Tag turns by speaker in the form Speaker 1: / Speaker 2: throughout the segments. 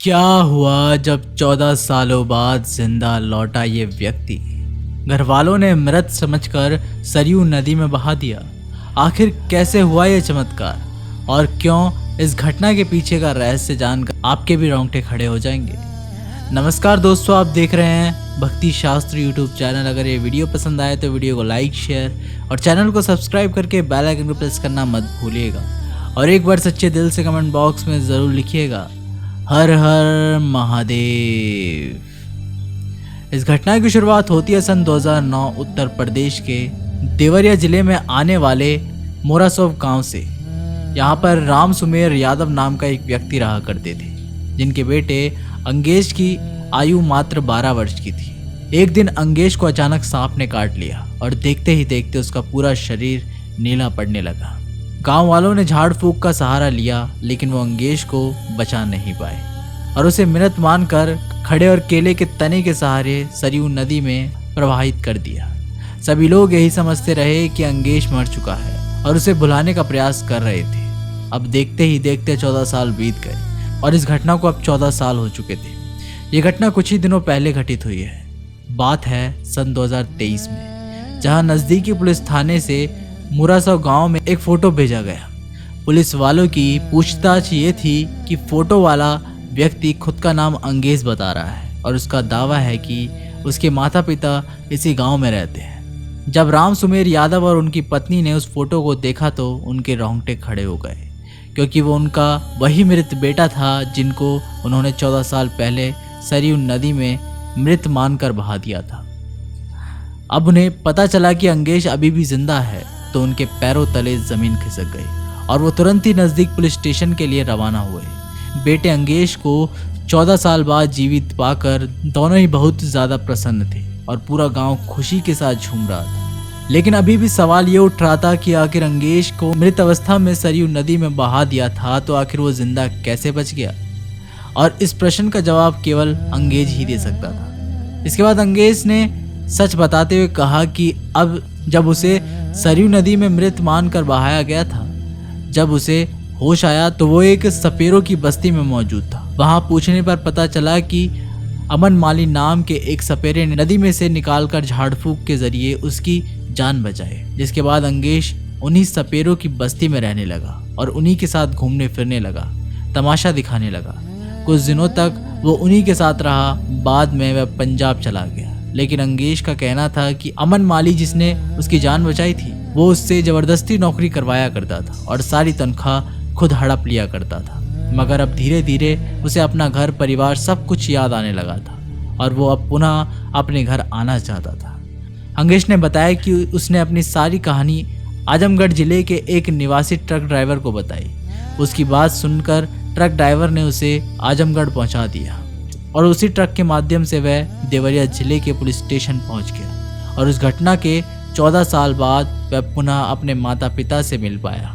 Speaker 1: क्या हुआ जब 14 सालों बाद जिंदा लौटा ये व्यक्ति? घर वालों ने मृत समझकर सरयू नदी में बहा दिया। आखिर कैसे हुआ ये चमत्कार और क्यों? इस घटना के पीछे का रहस्य जानकर आपके भी रोंगटे खड़े हो जाएंगे। नमस्कार दोस्तों, आप देख रहे हैं भक्ति शास्त्र यूट्यूब चैनल। अगर ये वीडियो पसंद आए तो वीडियो को लाइक, शेयर और चैनल को सब्सक्राइब करके बेल आइकन को प्रेस करना मत भूलिएगा। और एक बार सच्चे दिल से कमेंट बॉक्स में ज़रूर लिखिएगा, हर हर महादेव। इस घटना की शुरुआत होती है सन 2009 उत्तर प्रदेश के देवरिया जिले में आने वाले मोरासोव गांव से। यहाँ पर राम सुमेर यादव नाम का एक व्यक्ति रहा करते थे, जिनके बेटे अंगेश की आयु मात्र 12 वर्ष की थी। एक दिन अंगेश को अचानक सांप ने काट लिया और देखते ही देखते उसका पूरा शरीर नीला पड़ने लगा। गांव वालों ने झाड़ फूंक का सहारा लिया, लेकिन वो अंगेश को बचा नहीं पाए और उसे मृत मानकर खड़े और केले के तने के सहारे सरयू नदी में प्रवाहित कर दिया। सभी लोग यही समझते रहे कि अंगेश मर चुका है और उसे भुलाने का प्रयास कर रहे थे। अब देखते ही देखते 14 साल बीत गए और इस घटना को अब 14 साल हो चुके थे। ये घटना कुछ ही दिनों पहले घटित हुई है। बात है सन 2023 में, जहां नज़दीकी पुलिस थाने से मुरासव गांव में एक फोटो भेजा गया। पुलिस वालों की पूछताछ ये थी कि फोटो वाला व्यक्ति खुद का नाम अंगेश बता रहा है और उसका दावा है कि उसके माता पिता इसी गांव में रहते हैं। जब राम सुमेर यादव और उनकी पत्नी ने उस फोटो को देखा तो उनके रोंगटे खड़े हो गए, क्योंकि वो उनका वही मृत बेटा था जिनको उन्होंने 14 साल पहले सरयू नदी में मृत मानकर बहा दिया था। अब उन्हें पता चला कि अंगेश अभी भी जिंदा है तो उनके पैरों तले जमीन खिसक गई और वो तुरंत ही नज़दीक पुलिस स्टेशन के लिए रवाना हुए। बेटे अंगेश को 14 साल बाद जीवित पाकर दोनों ही बहुत ज़्यादा प्रसन्न थे और पूरा गांव खुशी के साथ झूम रहा था। लेकिन अभी भी सवाल ये उठ रहा था कि आखिर अंगेश को मृत अवस्था में सरयू नदी में बहा दिया था तो आखिर वो जिंदा कैसे बच गया? और इस प्रश्न का जवाब केवल अंगेज ही दे सकता था। इसके बाद अंगेश ने सच बताते हुए कहा कि अब जब उसे सरयू नदी में मृत मानकर बहाया गया था, जब उसे होश आया तो वो एक सपेरों की बस्ती में मौजूद था। वहां पूछने पर पता चला कि अमन माली नाम के एक सपेरे ने नदी में से निकालकर झाड़ फूंक के जरिए उसकी जान बचाई। जिसके बाद अंगेश उन्हीं सपेरों की बस्ती में रहने लगा और उन्हीं के साथ घूमने फिरने लगा, तमाशा दिखाने लगा। कुछ दिनों तक वो उन्हीं के साथ रहा। बाद में वह पंजाब चला गया, लेकिन अंगेश का कहना था कि अमन माली जिसने उसकी जान बचाई थी वो उससे जबरदस्ती नौकरी करवाया करता था और सारी तनख्वाह खुद हड़प लिया करता था। मगर अब धीरे धीरे उसे अपना घर परिवार सब कुछ याद आने लगा था और वो अब पुनः अपने घर आना चाहता था। अंगेश ने बताया कि उसने अपनी सारी कहानी आजमगढ़ जिले के एक निवासी ट्रक ड्राइवर को बताई। उसकी बात सुनकर ट्रक ड्राइवर ने उसे आजमगढ़ पहुंचा दिया और उसी ट्रक के माध्यम से वह देवरिया जिले के पुलिस स्टेशन पहुंच गया और उस घटना के 14 साल बाद वह पुनः अपने माता पिता से मिल पाया।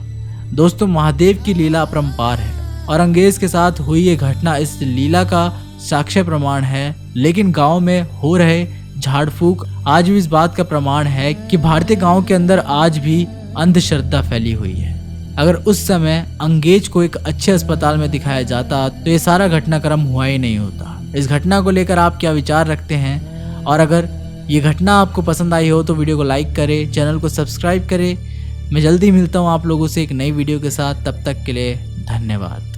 Speaker 1: दोस्तों, महादेव की लीला अपरंपार है और अंगेश के साथ हुई ये घटना इस लीला का साक्ष्य प्रमाण है। लेकिन गांव में हो रहे झाड़ फूंक आज भी इस बात का प्रमाण है कि भारतीय गांव के अंदर आज भी अंधश्रद्धा फैली हुई है। अगर उस समय अंगेज को एक अच्छे अस्पताल में दिखाया जाता तो ये सारा घटनाक्रम हुआ ही नहीं होता। इस घटना को लेकर आप क्या विचार रखते हैं? और अगर ये घटना आपको पसंद आई हो तो वीडियो को लाइक करें, चैनल को सब्सक्राइब करें। मैं जल्दी मिलता हूँ आप लोगों से एक नई वीडियो के साथ। तब तक के लिए धन्यवाद।